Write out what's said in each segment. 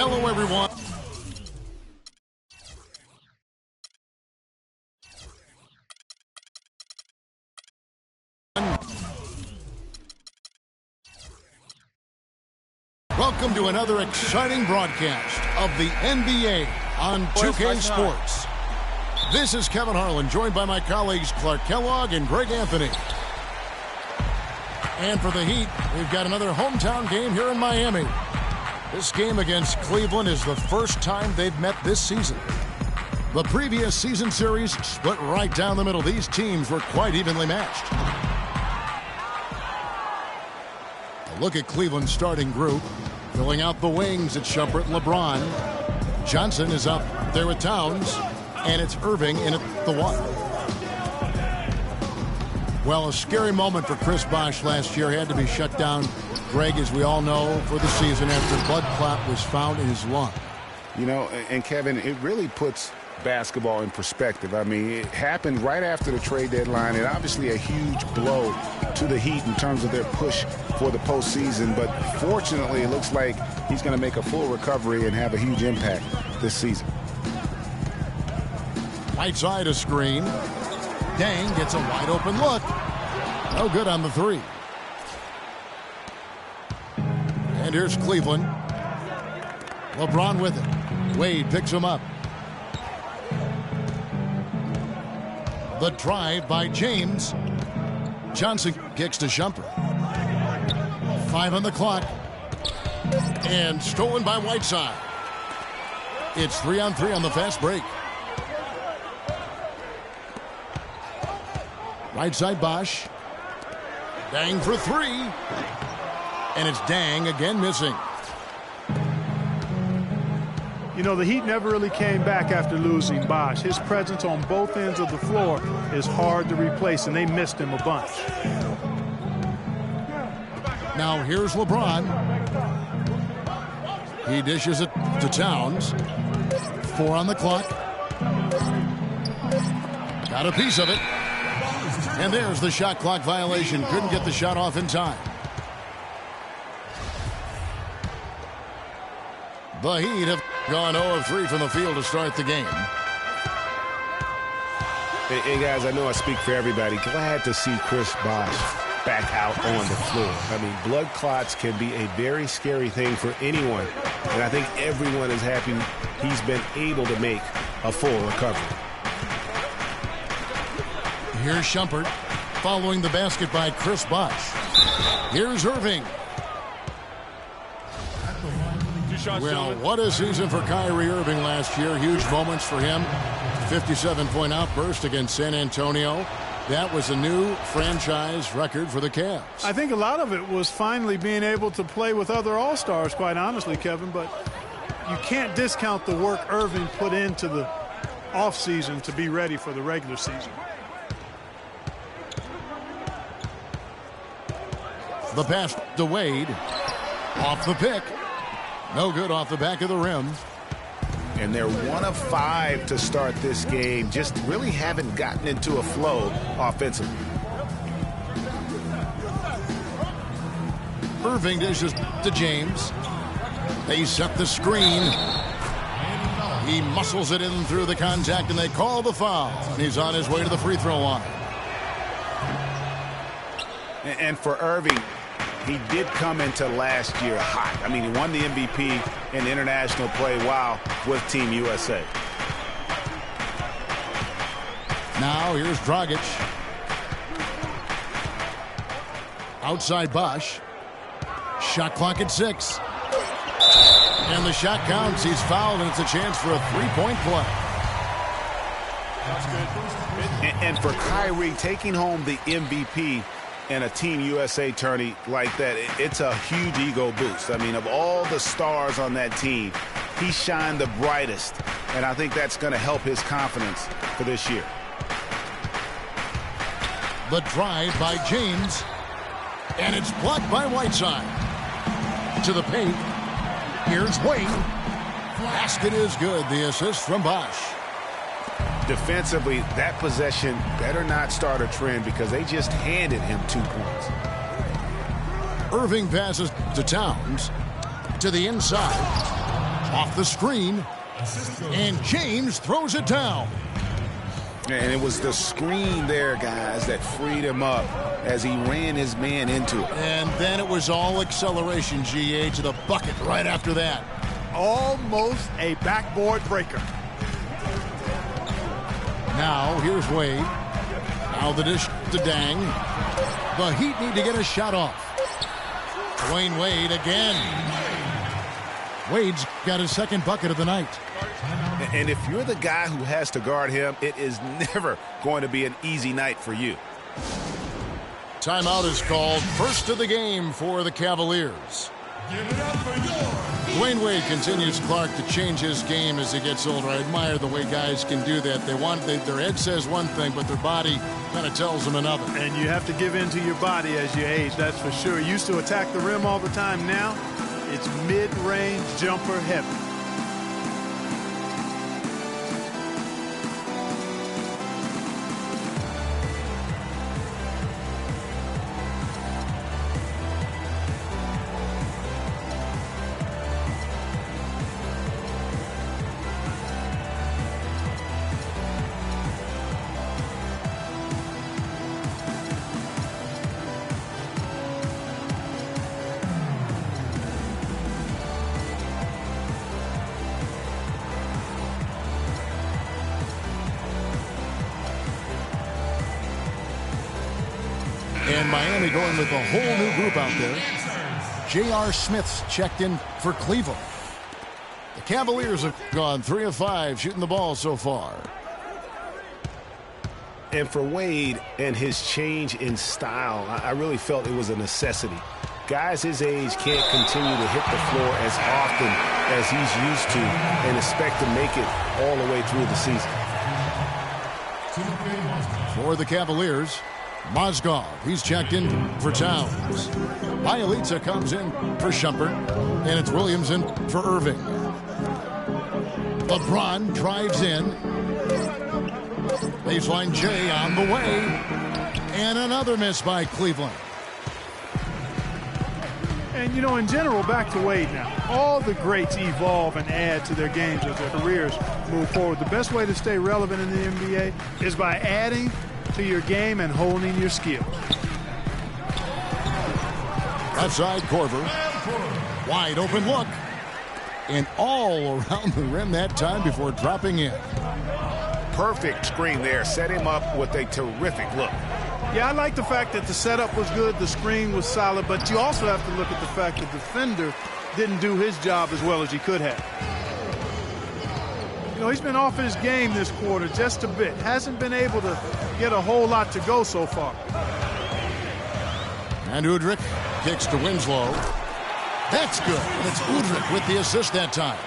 Hello, everyone. Welcome to another exciting broadcast of the NBA on 2K Sports. This is Kevin Harlan, joined by my colleagues Clark Kellogg and Greg Anthony. And for the Heat, we've got another hometown game here in Miami. This game against Cleveland is the first time they've met this season. The previous season series split right down the middle. These teams were quite evenly matched. A look at Cleveland's starting group. Filling out the wings at Shumpert, LeBron. Johnson is up there with Towns. And it's Irving in at the one. Well, a scary moment for Chris Bosh last year. He had to be shut down, Greg, as we all know, for the season after blood clot was found in his lung. You know, and Kevin, it really puts basketball in perspective. I mean, it happened right after the trade deadline, and obviously a huge blow to the Heat in terms of their push for the postseason. But fortunately, it looks like he's going to make a full recovery and have a huge impact this season. Right side a screen. Dang gets a wide open look. No good on the three. And here's Cleveland. LeBron with it. Wade picks him up. The drive by James. Johnson kicks to Shumpert. 5 on the clock. And stolen by Whiteside. It's 3-on-3 on the fast break. Right side Bosh. Dang for 3. And it's Dang again missing. You know, the Heat never really came back after losing Bosh. His presence on both ends of the floor is hard to replace, and they missed him a bunch. Now here's LeBron. He dishes it to Towns. 4 on the clock. Got a piece of it. And there's the shot clock violation. Couldn't get the shot off in time. The Heat have gone 0 of 3 from the field to start the game. Hey, guys, I know I speak for everybody. Glad to see Chris Bosh back out on the floor. I mean, blood clots can be a very scary thing for anyone. And I think everyone is happy he's been able to make a full recovery. Here's Shumpert following the basket by Chris Bosh. Here's Irving. Well, what a season for Kyrie Irving last year. Huge moments for him. 57-point outburst against San Antonio. That was a new franchise record for the Cavs. I think a lot of it was finally being able to play with other All-Stars, quite honestly, Kevin. But you can't discount the work Irving put into the offseason to be ready for the regular season. The pass to Wade. Off the pick. No good off the back of the rim. And they're 1 of 5 to start this game. Just really haven't gotten into a flow offensively. Irving dishes to James. They set the screen. He muscles it in through the contact, and they call the foul. And he's on his way to the free throw line. And for Irving, he did come into last year hot. I mean, he won the MVP in international play while with Team USA. Now here's Dragic. Outside Bosh. Shot clock at 6. And the shot counts. He's fouled, and it's a chance for a 3-point play. And for Kyrie, taking home the MVP and a Team USA tourney like that, it's a huge ego boost. I mean, of all the stars on that team, he shined the brightest, and I think that's going to help his confidence for this year. The drive by James, and it's blocked by Whiteside. To the paint, here's Wade. Basket is good. The assist from Bosh. Defensively, that possession better not start a trend because they just handed him 2 points. Irving passes to Towns. To the inside. Off the screen. And James throws it down. And it was the screen there, guys, that freed him up as he ran his man into it. And then it was all acceleration, GA, to the bucket right after that. Almost a backboard breaker. Now, here's Wade. Now the dish to Dang. The Heat need to get a shot off. Dwayne Wade again. Wade's got his second bucket of the night. And if you're the guy who has to guard him, it is never going to be an easy night for you. Timeout is called. First of the game for the Cavaliers. Dwayne Wade continues, Clark, to change his game as he gets older. I admire the way guys can do that. Their head says one thing, but their body kind of tells them another. And you have to give in to your body as you age, that's for sure. Used to attack the rim all the time. Now it's mid-range jumper heavy. And Miami going with a whole new group out there. J.R. Smith's checked in for Cleveland. The Cavaliers have gone 3 of 5 shooting the ball so far. And for Wade and his change in style, I really felt it was a necessity. Guys his age can't continue to hit the floor as often as he's used to and expect to make it all the way through the season. For the Cavaliers, Mozgov, he's checked in for Towns. Bielitsa comes in for Shumpert, and it's Williams in for Irving. LeBron drives in. Baseline J on the way. And another miss by Cleveland. And, you know, in general, back to Wade now. All the greats evolve and add to their games as their careers move forward. The best way to stay relevant in the NBA is by adding to your game and honing your skills. Outside Korver. Wide open look. And all around the rim that time before dropping in. Perfect screen there. Set him up with a terrific look. Yeah, I like the fact that the setup was good, the screen was solid, but you also have to look at the fact that the defender didn't do his job as well as he could have. You know, he's been off his game this quarter just a bit. Hasn't been able to get a whole lot to go so far. And Udrich kicks to Winslow. That's good. And it's Udrich with the assist that time.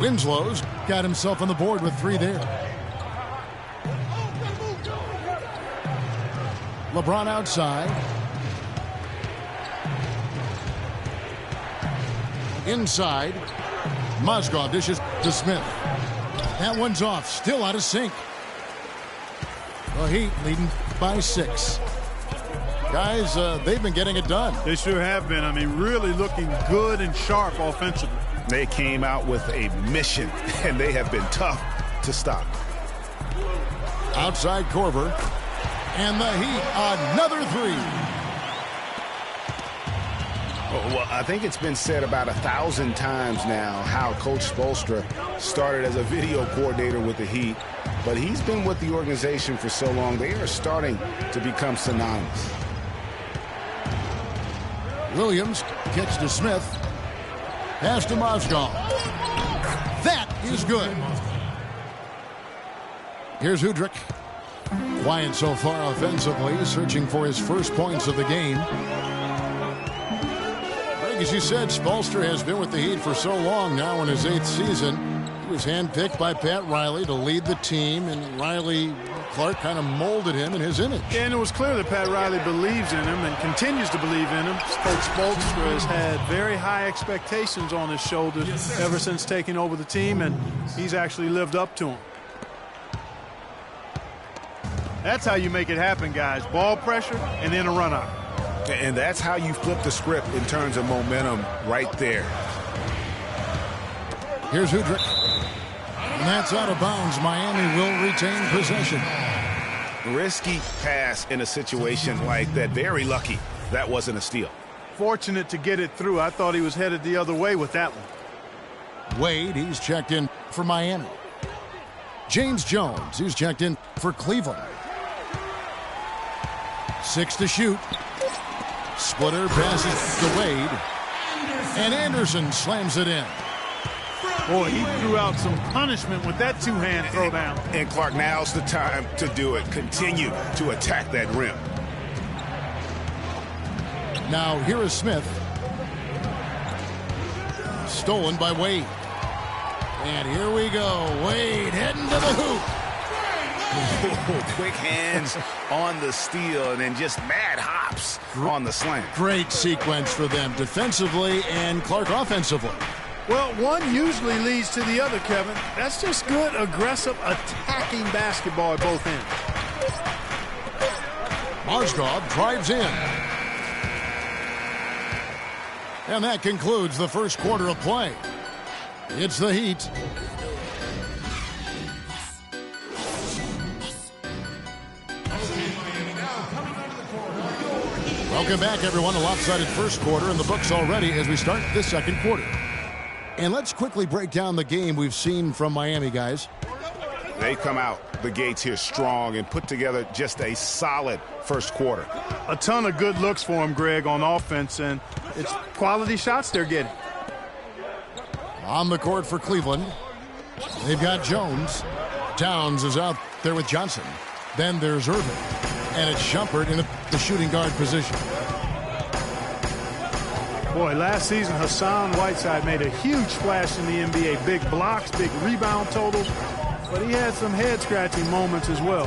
Winslow's got himself on the board with 3 there. LeBron outside. Inside. Mozgov dishes to Smith. That one's off. Still out of sync. The Heat leading by 6. Guys, they've been getting it done. They sure have been. I mean, really looking good and sharp offensively. They came out with a mission, and they have been tough to stop. Outside Korver. And the Heat, another 3. Well, I think it's been said about 1,000 times now how Coach Spoelstra started as a video coordinator with the Heat, but he's been with the organization for so long, they are starting to become synonymous. Williams kicks to Smith. Pass to Mozgov. That is good. Here's Udrich. Quiet so far offensively, searching for his first points of the game. Greg, as you said, Spoelstra has been with the Heat for so long now in his 8th season. He was handpicked by Pat Riley to lead the team, and Clark kind of molded him in his image. Yeah, and it was clear that Pat Riley believes in him and continues to believe in him. Coach Spoelstra has had very high expectations on his shoulders ever since taking over the team, and he's actually lived up to them. That's how you make it happen, guys. Ball pressure and then a run out. And that's how you flip the script in terms of momentum right there. Here's Hudrick. And that's out of bounds. Miami will retain possession. Risky pass in a situation like that. Very lucky that wasn't a steal. Fortunate to get it through. I thought he was headed the other way with that one. Wade, he's checked in for Miami. James Jones, he's checked in for Cleveland. 6 to shoot. Splitter passes to Wade. And Anderson slams it in. Boy, he threw out some punishment with that two-hand throwdown. And Clark, now's the time to do it. Continue to attack that rim. Now here is Smith. Stolen by Wade. And here we go. Wade heading to the hoop. Quick hands on the steal and then just mad hops on the slam. Great sequence for them defensively and Clark offensively. Well, one usually leads to the other, Kevin. That's just good, aggressive, attacking basketball at both ends. Mozgov drives in. And that concludes the first quarter of play. It's the Heat. Welcome back, everyone. A lopsided first quarter in the books already as we start the second quarter. And let's quickly break down the game we've seen from Miami, guys. They come out the gates here strong and put together just a solid first quarter. A ton of good looks for him, Greg, on offense, and it's quality shots they're getting. On the court for Cleveland, they've got Jones. Towns is out there with Johnson. Then there's Irving. And it's Shumpert in the shooting guard position. Boy, last season, Hassan Whiteside made a huge splash in the NBA. Big blocks, big rebound totals. But he had some head-scratching moments as well.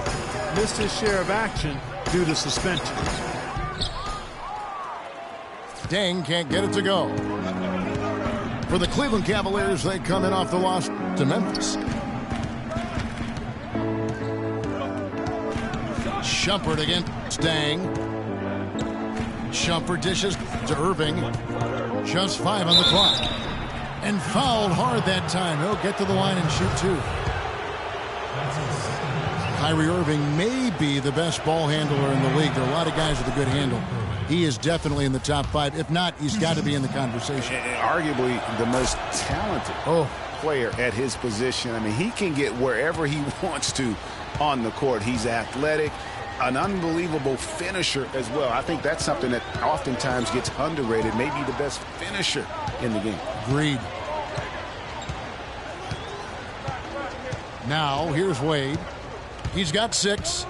Missed his share of action due to suspension. Dang can't get it to go. For the Cleveland Cavaliers, they come in off the loss to Memphis. Shumpert against Dang. Shumpert dishes to Irving. Just 5 on the clock. And fouled hard that time. He'll get to the line and shoot 2. Kyrie Irving may be the best ball handler in the league. There are a lot of guys with a good handle. He is definitely in the top 5. If not, he's got to be in the conversation. And arguably the most talented player at his position. I mean, he can get wherever he wants to on the court. He's athletic, an unbelievable finisher as well. I think that's something that oftentimes gets underrated. Maybe the best finisher in the game. Agreed. Now, here's Wade. He's got 6.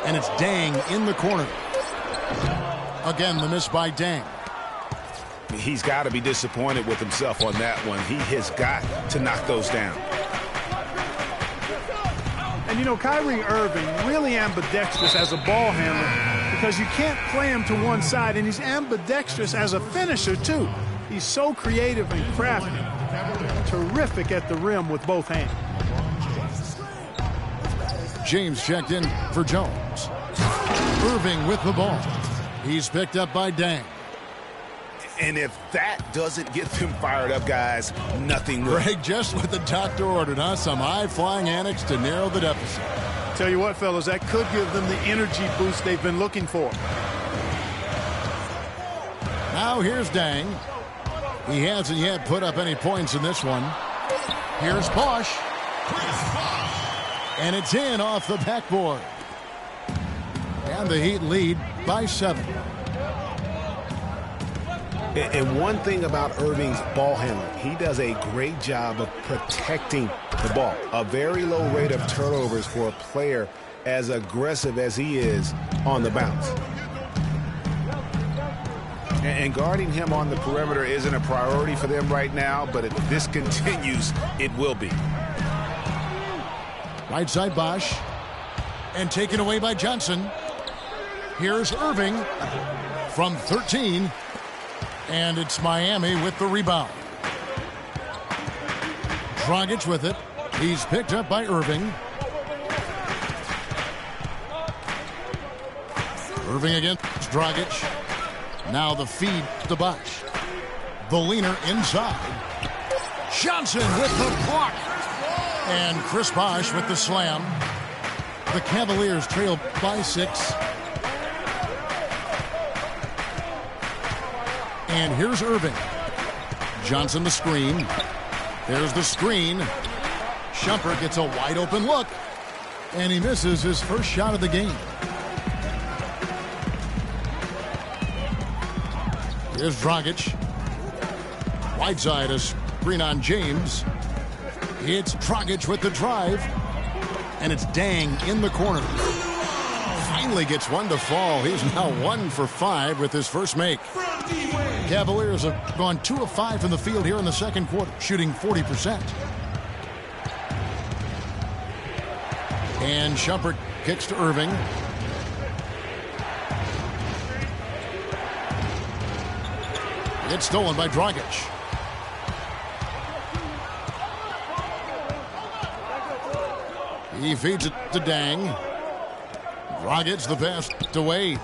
And it's Dang in the corner. Again, the miss by Dang. He's got to be disappointed with himself on that one. He has got to knock those down. And, you know, Kyrie Irving really ambidextrous as a ball handler because you can't play him to one side, and he's ambidextrous as a finisher, too. He's so creative and crafty. Terrific at the rim with both hands. James checked in for Jones. Irving with the ball. He's picked up by Dang. And if that doesn't get them fired up, guys, nothing will. Greg, just what the doctor ordered, huh? Some high-flying annex to narrow the deficit. Tell you what, fellas, that could give them the energy boost they've been looking for. Now here's Dang. He hasn't yet put up any points in this one. Here's Bosch. And it's in off the backboard. And the Heat lead by 7. And one thing about Irving's ball handling, he does a great job of protecting the ball. A very low rate of turnovers for a player as aggressive as he is on the bounce. And guarding him on the perimeter isn't a priority for them right now, but if this continues, it will be. Right side Bosch. And taken away by Johnson. Here's Irving from 13. And it's Miami with the rebound. Dragic with it. He's picked up by Irving. Irving against Dragic. Now the feed to Bosch. The leaner inside. Johnson with the block. And Chris Bosh with the slam. The Cavaliers trail by 6. And here's Irving. Johnson the screen. There's the screen. Shumpert gets a wide open look. And he misses his first shot of the game. Here's Dragic. Whiteside a screen on James. It's Dragic with the drive. And it's Dang in the corner. Finally gets one to fall. He's now 1 for 5 with his first make. Cavaliers have gone 2 of 5 from the field here in the second quarter, shooting 40%. And Shumpert kicks to Irving. It's stolen by Dragic. He feeds it to Dang. Dragic the pass to Wade.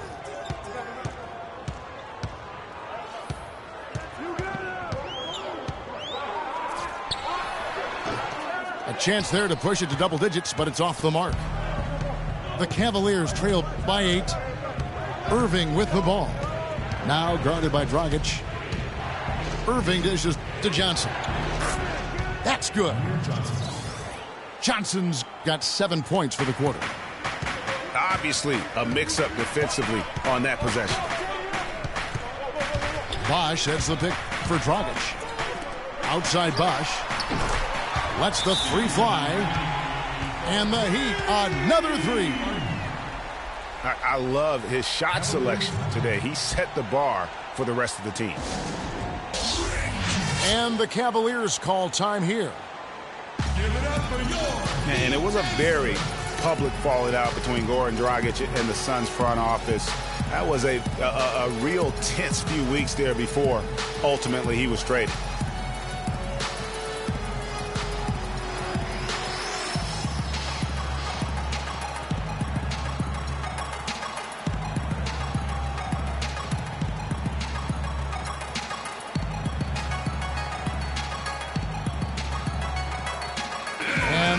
A chance there to push it to double digits, but it's off the mark. The Cavaliers trail by 8. Irving with the ball. Now guarded by Dragic. Irving dishes to Johnson. That's good. Johnson's got 7 points for the quarter. Obviously, a mix-up defensively on that possession. Bosh sets the pick for Dragic. Outside Bosh. Lets the 3 fly. And the Heat, another 3. I love his shot selection today. He set the bar for the rest of the team. And the Cavaliers call time here. And it was a very public falling out between Goran Dragic and the Suns front office. That was a real tense few weeks there before ultimately he was traded.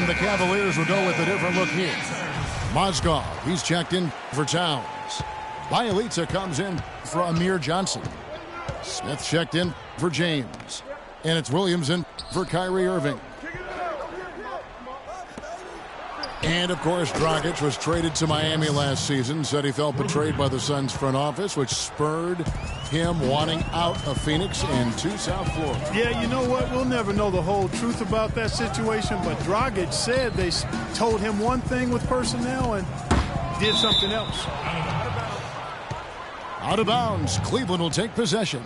The Cavaliers will go with a different look here. Mozgov, he's checked in for Towns. Bielitsa comes in for Amir Johnson. Smith checked in for James. And it's Williams in for Kyrie Irving. And, of course, Dragic was traded to Miami last season. Said he felt betrayed by the Suns front office, which spurred him wanting out of Phoenix and to South Florida. Yeah, you know what? We'll never know the whole truth about that situation, but Dragic said they told him one thing with personnel and did something else. Out of bounds. Cleveland will take possession.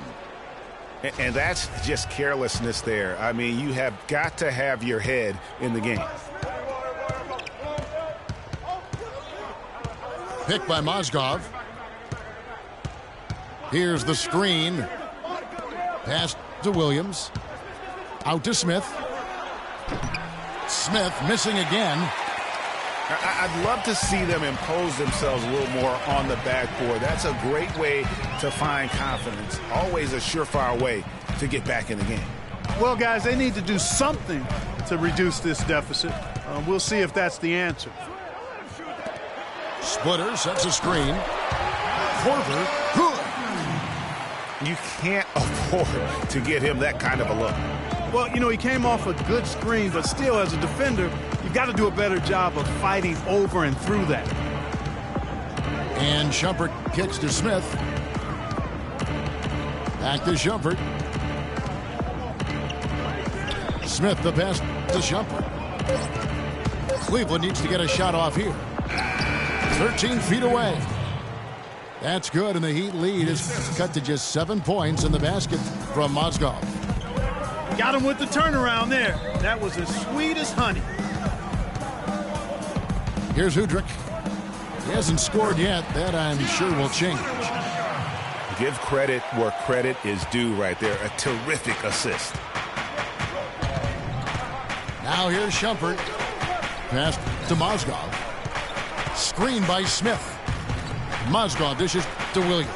And that's just carelessness there. I mean, you have got to have your head in the game. Pick by Mozgov. Here's the screen. Pass to Williams. Out to Smith. Smith missing again. I'd love to see them impose themselves a little more on the backboard. That's a great way to find confidence. Always a surefire way to get back in the game. Well, guys, they need to do something to reduce this deficit. We'll see if that's the answer. Splitter sets a screen. Korver, good. You can't afford to get him that kind of a look. Well, you know, he came off a good screen, but still, as a defender, you've got to do a better job of fighting over and through that. And Shumpert kicks to Smith. Back to Shumpert. Smith the pass to Shumpert. Cleveland needs to get a shot off here. 13 feet away. That's good, and the Heat lead is cut to just 7 points in the basket from Mozgov. Got him with the turnaround there. That was as sweet as honey. Here's Udrich. He hasn't scored yet. That, I'm sure, will change. Give credit where credit is due right there. A terrific assist. Now here's Shumpert. Pass to Mozgov. Screen by Smith. Mozgov dishes to Williams.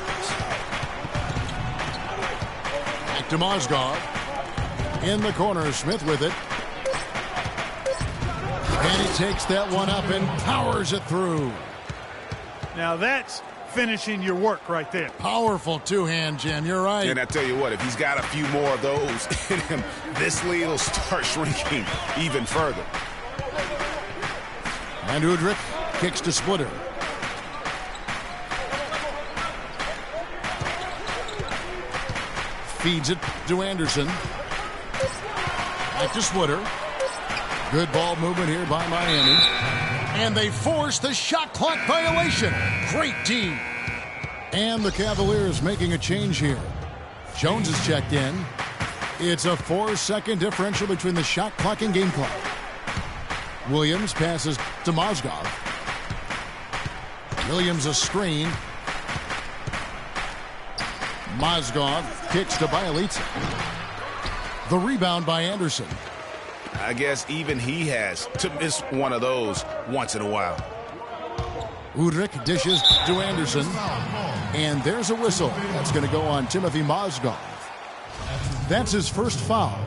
Back to Mozgov. In the corner, Smith with it. And he takes that one up and powers it through. Now that's finishing your work right there. Powerful two-hand jam, you're right. And I tell you what, if he's got a few more of those in him, this lead will start shrinking even further. And Udrich kicks to Splitter. Feeds it to Anderson. Back to Splitter. Good ball movement here by Miami. And they force the shot clock violation. Great D. And the Cavaliers making a change here. Jones is checked in. It's a 4-second differential between the shot clock and game clock. Williams passes to Mozgov. Williams a screen. Mozgov kicks to Bielitsa. The rebound by Anderson. I guess even he has to miss one of those once in a while. Udrich dishes to Anderson. And there's a whistle. That's going to go on Timothy Mozgov. That's his first foul.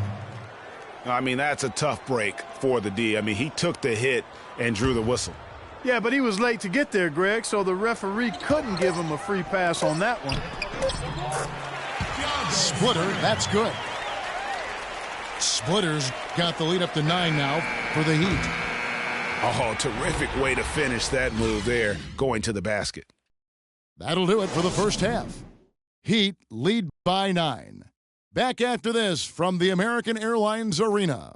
I mean, that's a tough break for the D. I mean, he took the hit and drew the whistle. Yeah, but he was late to get there, Greg, so the referee couldn't give him a free pass on that one. Splitter, that's good. Splitter's got the lead up to 9 now for the Heat. Oh, terrific way to finish that move there, going to the basket. That'll do it for the first half. Heat lead by 9. Back after this from the American Airlines Arena.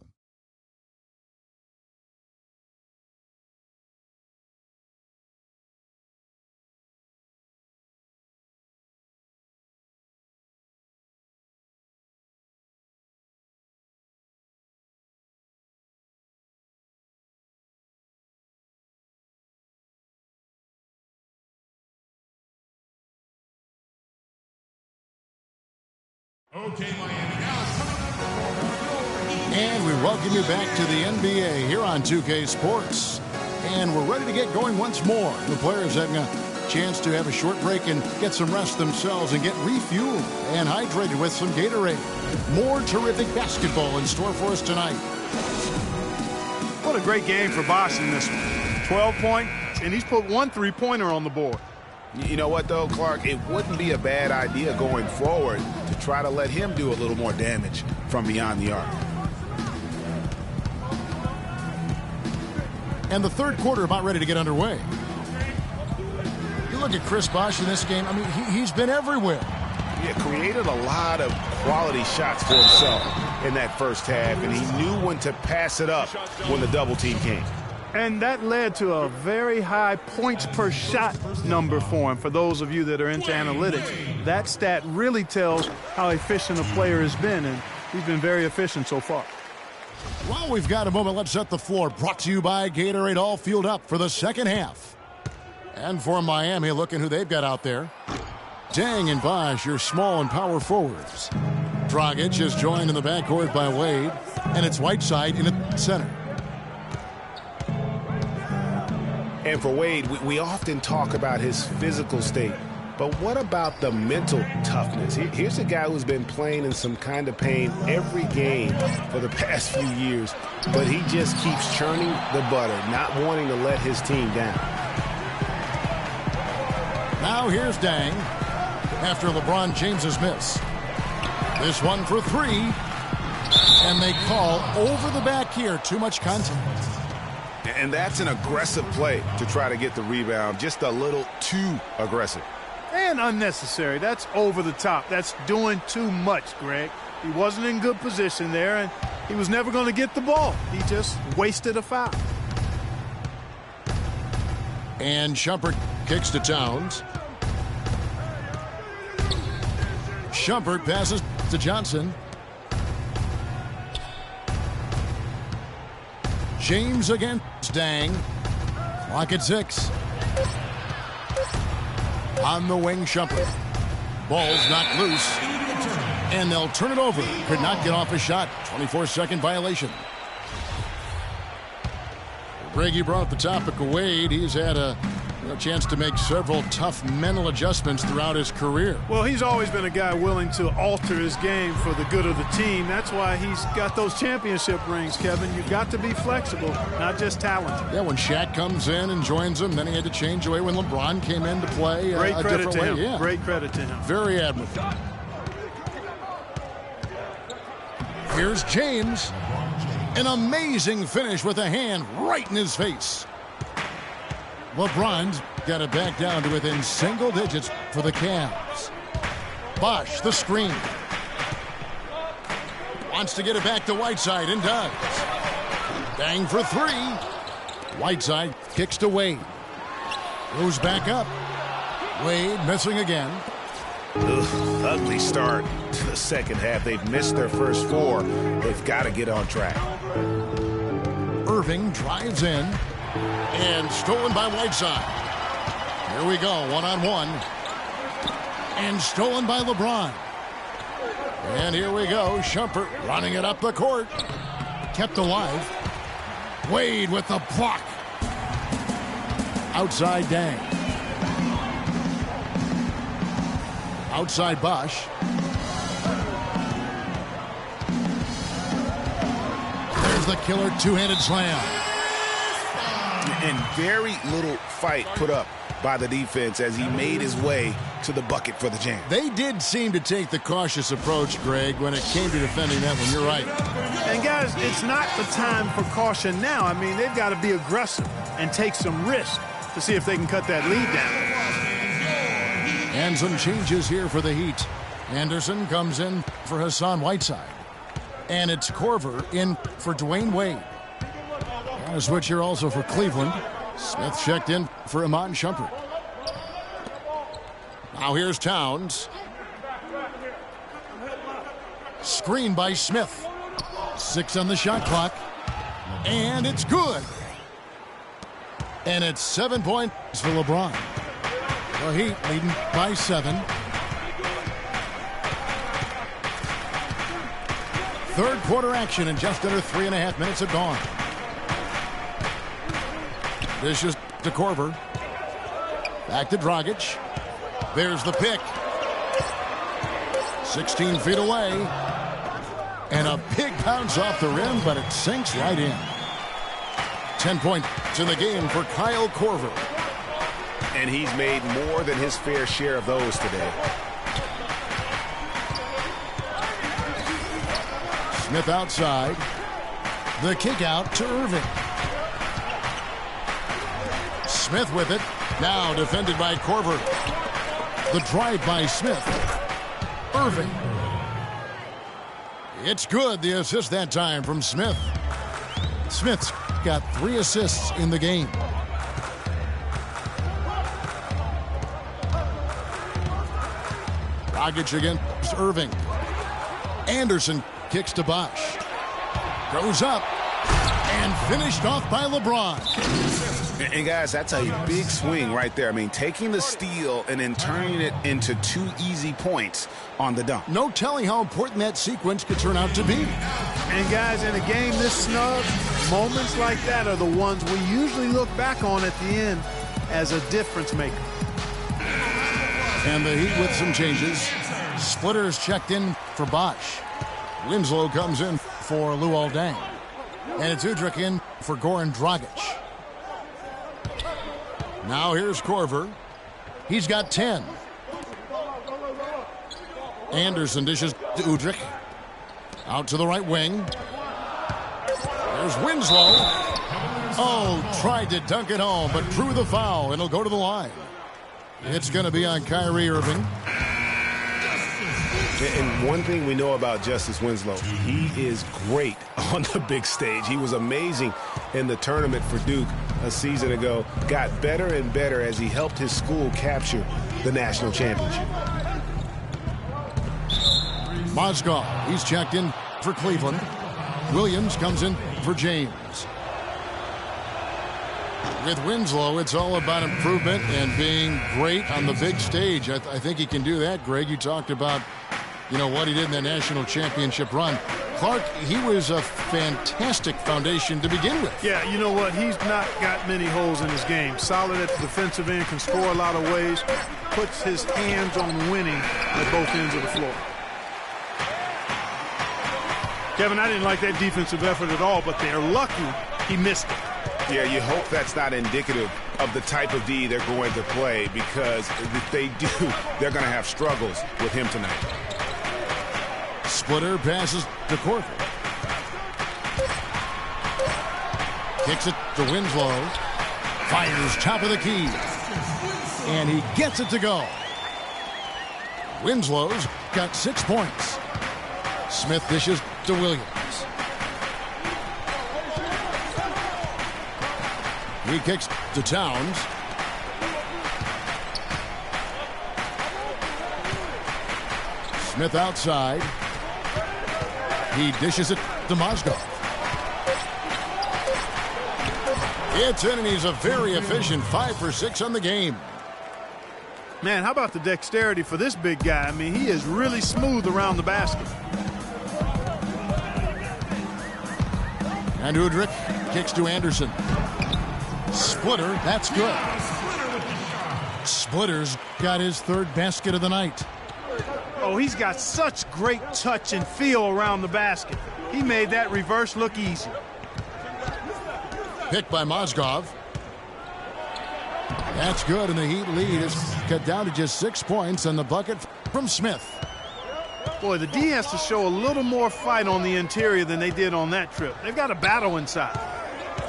Okay, Miami. Now and we welcome you back to the NBA here on 2K Sports. And we're ready to get going once more. The players having a chance to have a short break and get some rest themselves and get refueled and hydrated with some Gatorade. More terrific basketball in store for us tonight. What a great game for Bosch in this one. 12 points, and he's put 1 3-pointer on the board. You know what, though, Clark? It wouldn't be a bad idea going forward to try to let him do a little more damage from beyond the arc. And the third quarter about ready to get underway. You look at Chris Bosh in this game, I mean, he's been everywhere. Yeah, created a lot of quality shots for himself in that first half, and he knew when to pass it up when the double team came. And that led to a very high points per shot number for him. For those of you that are into analytics, that stat really tells how efficient a player has been, and he's been very efficient so far. Well, we've got a moment. Let's set the floor. Brought to you by Gatorade, all fueled up for the second half. And for Miami, looking who they've got out there. Dang and Bosh, your small and power forwards. Dragic is joined in the backcourt by Wade, and it's Whiteside in the center. And for Wade, we often talk about his physical state, but what about the mental toughness? Here's a guy who's been playing in some kind of pain every game for the past few years, but he just keeps churning the butter, not wanting to let his team down. Now here's Dang after LeBron James's miss. This one for 3, and they call over the back here. Too much contact. And that's an aggressive play to try to get the rebound, just a little too aggressive. And unnecessary. That's over the top. That's doing too much, Greg. He wasn't in good position there, and he was never going to get the ball. He just wasted a foul. And Shumpert kicks to Towns. Shumpert passes to Johnson. James against Dang. Clock at 6. On the wing, Shumpert. Ball's knocked loose. And they'll turn it over. Could not get off a shot. 24-second violation. Greg, you brought up the topic of Wade. He's had a A chance to make several tough mental adjustments throughout his career. Well, he's always been a guy willing to alter his game for the good of the team. That's why he's got those championship rings, Kevin. You've got to be flexible, not just talented. Yeah, when Shaq comes in and joins him, then he had to change away when LeBron came in to play Great a credit different to way. him. Yeah. Great credit to him. Very admirable. Here's James. An amazing finish with a hand right in his face. LeBron's got it back down to within single digits for the Cavs. Bosh, the screen. Wants to get it back to Whiteside and does. Bang for three. Whiteside kicks to Wade. Goes back up. Wade missing again. Ugly start to the second half. They've missed their first four. They've got to get on track. Irving drives in. And stolen by Whiteside. Here we go, one-on-one. And stolen by LeBron. And here we go, Shumpert running it up the court. Kept alive. Wade with the block. Outside Dang. Outside Bosh. There's the killer two-handed slam. And very little fight put up by the defense as he made his way to the bucket for the jam. They did seem to take the cautious approach, Greg, when it came to defending that one. You're right. And, guys, it's not the time for caution now. I mean, they've got to be aggressive and take some risk to see if they can cut that lead down. And some changes here for the Heat. Anderson comes in for Hassan Whiteside. And it's Korver in for Dwayne Wade. And a switch here also for Cleveland. Smith checked in for Iman Shumpert. Now here's Towns. Screen by Smith. 6 on the shot clock. And it's good. And it's 7 points for LeBron. The Heat leading by 7. Third quarter action in just under 3.5 minutes have gone. This is to Korver. Back to Dragic. There's the pick. 16 feet away. And a big bounce off the rim, but it sinks right in. 10 points in the game for Kyle Korver. And he's made more than his fair share of those today. Smith outside. The kick out to Irving. Smith with it. Now defended by Korver. The drive by Smith. Irving. It's good. The assist that time from Smith. Smith's got 3 assists in the game. Dragic against Irving. Anderson kicks to Bosh. Goes up. And finished off by LeBron. And guys, that's a big swing right there. I mean, taking the steal and then turning it into 2 easy points on the dunk. No telling how important that sequence could turn out to be. And guys, in a game this snug, moments like that are the ones we usually look back on at the end as a difference maker. And the Heat with some changes. Splitters checked in for Bosh. Winslow comes in for Luol Deng. And it's Udrih in for Goran Dragic. Now here's Korver. He's got 10. Anderson dishes to Udrih. Out to the right wing. There's Winslow. Oh, tried to dunk it home, but drew the foul. It'll go to the line. It's going to be on Kyrie Irving. And one thing we know about Justice Winslow, he is great on the big stage. He was amazing in the tournament for Duke a season ago. Got better and better as he helped his school capture the national championship. Mozgov, he's checked in for Cleveland. Williams comes in for James. With Winslow, it's all about improvement and being great on the big stage. I think he can do that, Greg. You talked about you know, what he did in the national championship run. Clark, he was a fantastic foundation to begin with. Yeah, you know what? He's not got many holes in his game. Solid at the defensive end, can score a lot of ways, puts his hands on winning at both ends of the floor. Kevin, I didn't like that defensive effort at all, but they're lucky he missed it. Yeah, you hope that's not indicative of the type of D they're going to play, because if they do, they're going to have struggles with him tonight. Splitter passes to Corver. Kicks it to Winslow. Fires top of the key. And he gets it to go. Winslow's got 6 points. Smith dishes to Williams. He kicks to Towns. Smith outside. He dishes it to Mozgov. It's in, and he's a very efficient 5 for 6 on the game. Man, how about the dexterity for this big guy? I mean, he is really smooth around the basket. And Udrich kicks to Anderson. Splitter, that's good. Splitter's got his 3rd basket of the night. Oh, he's got such great touch and feel around the basket. He made that reverse look easy. Picked by Mozgov. That's good, and the Heat lead is cut down to just 6 points, and the bucket from Smith. Boy, the D has to show a little more fight on the interior than they did on that trip. They've got a battle inside.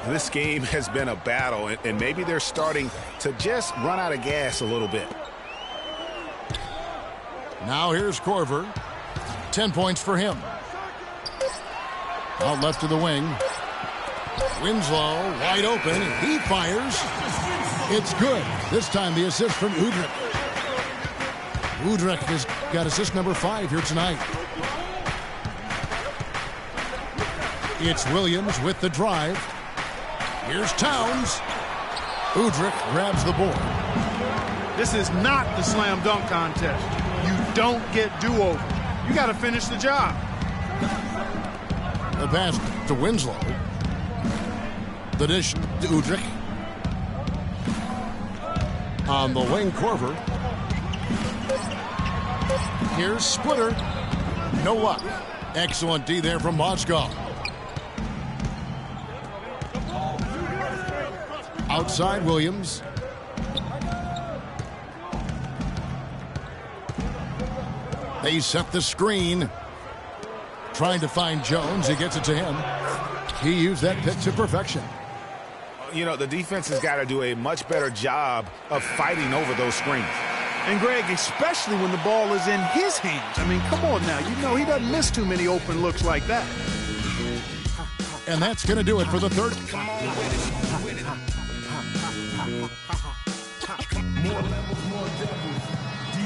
This game has been a battle, and maybe they're starting to just run out of gas a little bit. Now here's Corver. 10 points for him. Out left to the wing. Winslow wide open. He fires. It's good. This time the assist from Udrich. Udrich has got assist number 5 here tonight. It's Williams with the drive. Here's Towns. Udrich grabs the board. This is not the slam dunk contest. You don't get do-over. You got to finish the job. The pass to Winslow. The dish to Udrich. On the wing, Corver. Here's Splitter. No luck. Excellent D there from Mozgov. Outside Williams. They set the screen. Trying to find Jones. He gets it to him. He used that pick to perfection. You know, the defense has got to do a much better job of fighting over those screens. And, Greg, especially when the ball is in his hands. I mean, come on now. You know he doesn't miss too many open looks like that. And that's going to do it for the third.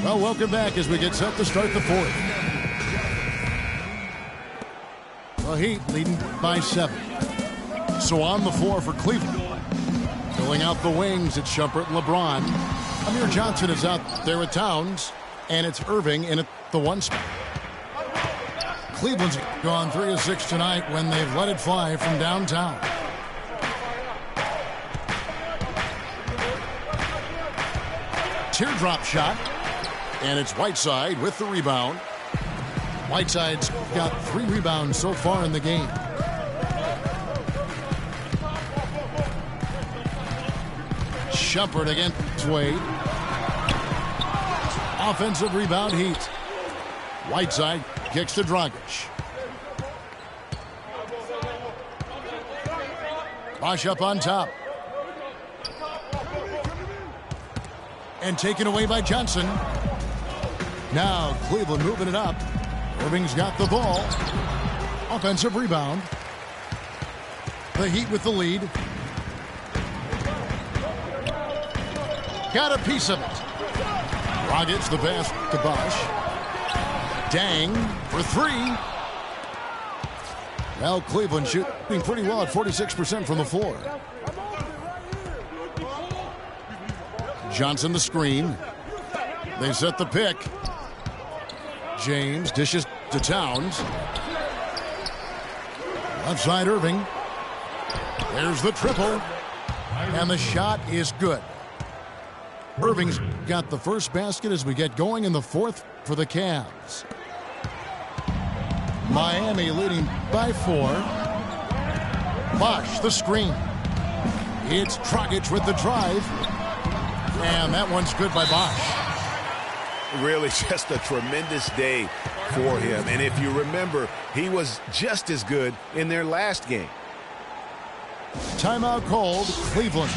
Well, welcome back as we get set to start the fourth. The Heat leading by 7. So on the floor for Cleveland. Filling out the wings, it's Shumpert and LeBron. Amir Johnson is out there with Towns. And it's Irving in at the 1 spot. Cleveland's gone 3 of 6 tonight when they've let it fly from downtown. Teardrop shot. And it's Whiteside with the rebound. Whiteside's got 3 rebounds so far in the game. Shumpert against Wade. Offensive rebound, Heat. Whiteside kicks to Dragic. Bosch up on top. And taken away by Johnson. Now Cleveland moving it up. Irving's got the ball. Offensive rebound. The Heat with the lead. Got a piece of it. Dragic the pass to Bosch. Dang for 3. Well, Cleveland shooting pretty well at 46% from the floor. Johnson the screen. They set the pick. James dishes to Towns. Left side Irving. There's the triple. And the shot is good. Irving's got the first basket as we get going in the fourth for the Cavs. Miami leading by 4. Bosch the screen. It's Dragic with the drive. And that one's good by Bosch. Really just a tremendous day for him. And if you remember, he was just as good in their last game. Timeout called, Cleveland.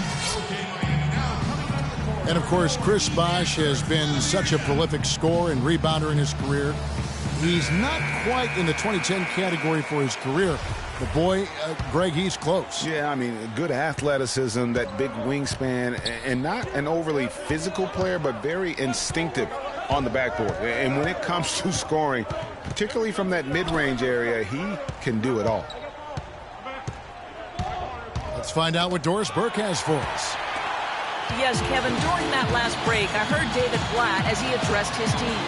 And of course, Chris Bosch has been such a prolific scorer and rebounder in his career. He's not quite in the 2010 category for his career. But boy, Greg, he's close. Yeah, I mean, good athleticism, that big wingspan, and not an overly physical player, but very instinctive on the backboard. And when it comes to scoring, particularly from that mid-range area, he can do it all. Let's find out what Doris Burke has for us. Yes, Kevin, during that last break, I heard David Blatt as he addressed his team.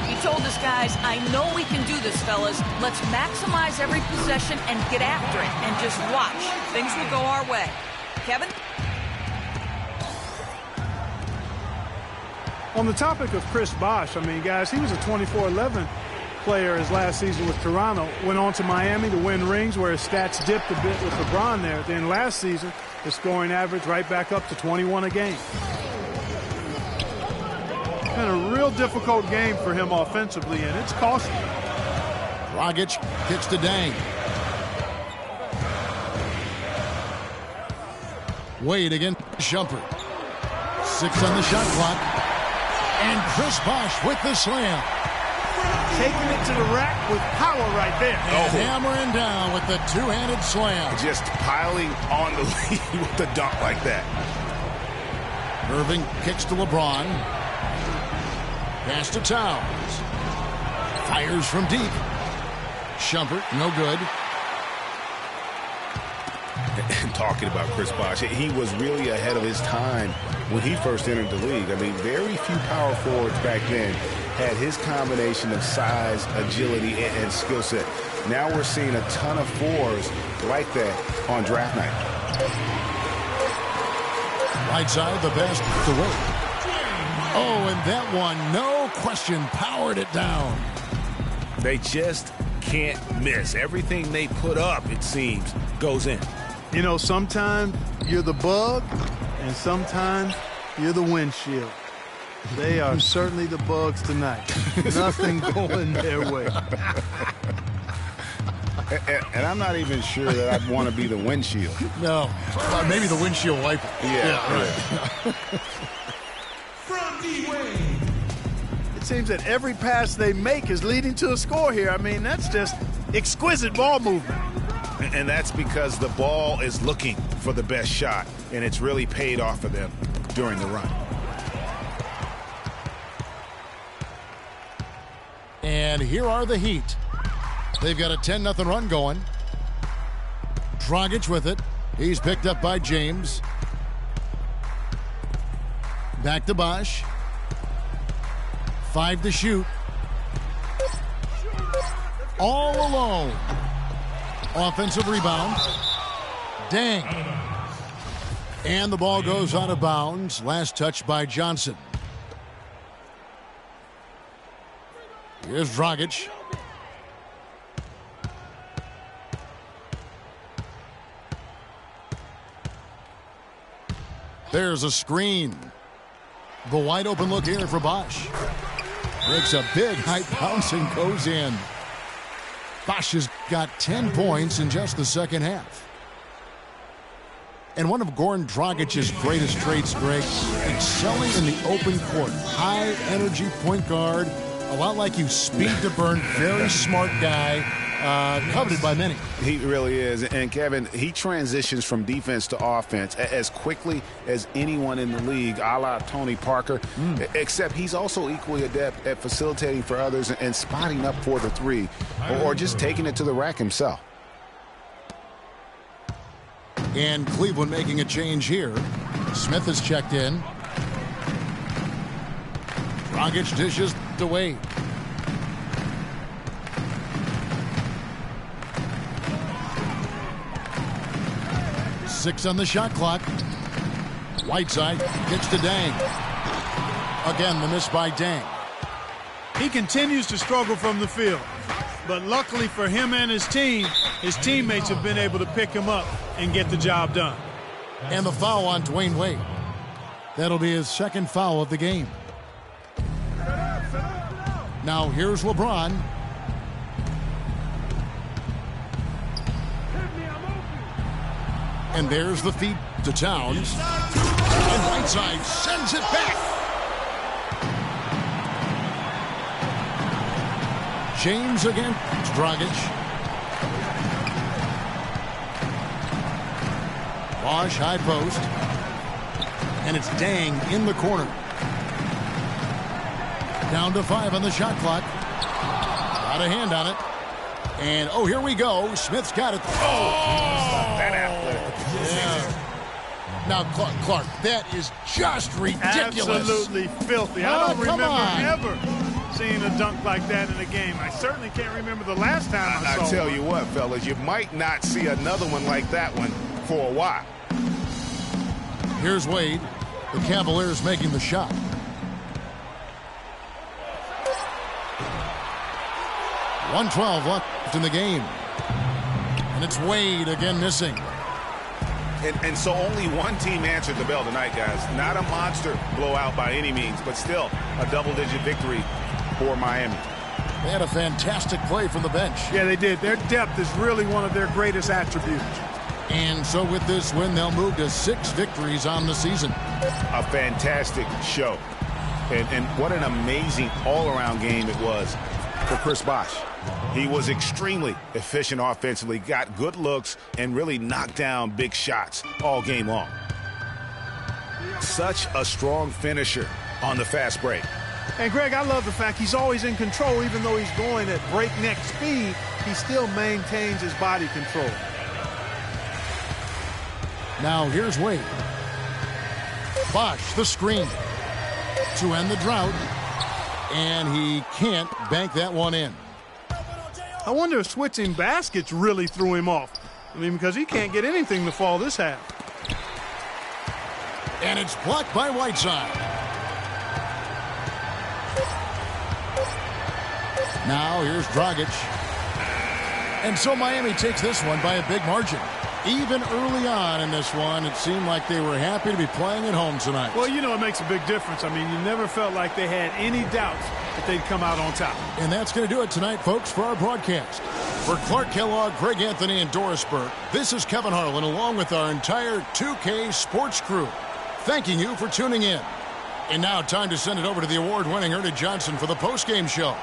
He told his guys, I know we can do this, fellas. Let's maximize every possession and get after it and just watch. Things will go our way. Kevin? On the topic of Chris Bosch, I mean, guys, he was a 24-11 player his last season with Toronto. Went on to Miami to win rings where his stats dipped a bit with LeBron there. Then last season, his scoring average right back up to 21 a game. Been a real difficult game for him offensively, and it's costly. Dragic kicks to Dang. Wade against Shumpert. 6 on the shot clock. And Chris Bosch with the slam. Taking it to the rack with power right there. And hammering down with the two-handed slam. Just piling on the lead with the dunk like that. Irving kicks to LeBron. Pass to Towns. Fires from deep. Shumpert, no good. And talking about Chris Bosch, he was really ahead of his time when he first entered the league. I mean, very few power forwards back then had his combination of size, agility, and skill set. Now we're seeing a ton of fours like that on draft night. Right side, the best to Wade. Oh, and that one, no question, powered it down. They just can't miss. Everything they put up, it seems, goes in. You know, sometimes you're the bug, and sometimes you're the windshield. They are certainly the bugs tonight. Nothing going their way. And I'm not even sure that I'd want to be the windshield. No, maybe the windshield wiper. Yeah, right. From D-Wade. It seems that every pass they make is leading to a score here. I mean, that's just exquisite ball movement. And that's because the ball is looking for the best shot, and it's really paid off for them during the run. And here are the Heat. They've got a 10-0 run going. Dragic with it. He's picked up by James. Back to Bosch. 5 to shoot. All alone. Offensive rebound. Dang. And the ball goes out of bounds. Last touch by Johnson. Here's Dragic. There's a screen. The wide open look here for Bosch. Makes a big height bounce and goes in. Bosch has got 10 points in just the second half. And one of Goran Dragic's greatest traits, Greg, excelling in the open court. High energy point guard, a lot like you, speed to burn, very smart guy, coveted by many. He really is. And Kevin, he transitions from defense to offense as quickly as anyone in the league, a la Tony Parker, except he's also equally adept at facilitating for others and spotting up for the three, or just taking it to the rack himself. And Cleveland making a change here. Smith has checked in. Dragic dishes to Wade. Six on the shot clock. Whiteside gets to Dang. Again, the miss by Dang. He continues to struggle from the field. But luckily for him and his team, his teammates have been able to pick him up and get the job done. And the foul on Dwayne Wade. That'll be his second foul of the game. Now here's LeBron. And there's the feed to Towns. And Whiteside sends it back. James again. Dragic. Bosch high post. And it's Dang in the corner. Down to 5 on the shot clock. Got a hand on it. And, oh, here we go. Smith's got it. Oh! That athletic. Yeah. Now, Clark, that is just ridiculous. Absolutely filthy. I don't remember ever seeing a dunk like that in a game. I certainly can't remember the last time I saw I tell one. you what, fellas, you might not see another one like that one for a while. Here's Wade. The Cavaliers making the shot. .112 left in the game. And it's Wade again missing. And so only one team answered the bell tonight, guys. Not a monster blowout by any means, but still a double-digit victory for Miami. They had a fantastic play from the bench. Yeah, they did. Their depth is really one of their greatest attributes. And so with this win, they'll move to 6 victories on the season. A fantastic show. And what an amazing all-around game it was for Chris Bosh. He was extremely efficient offensively, got good looks, and really knocked down big shots all game long. Such a strong finisher on the fast break. And, Greg, I love the fact he's always in control. Even though he's going at breakneck speed, he still maintains his body control. Now here's Wade. Bosch, the screen to end the drought. And he can't bank that one in. I wonder if switching baskets really threw him off. I mean, because he can't get anything to fall this half. And it's blocked by Whiteside. Now here's Dragic. And so Miami takes this one by a big margin. Even early on in this one, it seemed like they were happy to be playing at home tonight. Well, you know, it makes a big difference. I mean, you never felt like they had any doubts that they'd come out on top. And that's going to do it tonight, folks, for our broadcast. For Clark Kellogg, Greg Anthony, and Doris Burke, this is Kevin Harlan along with our entire 2K Sports crew, thanking you for tuning in. And now time to send it over to the award-winning Ernie Johnson for the postgame show.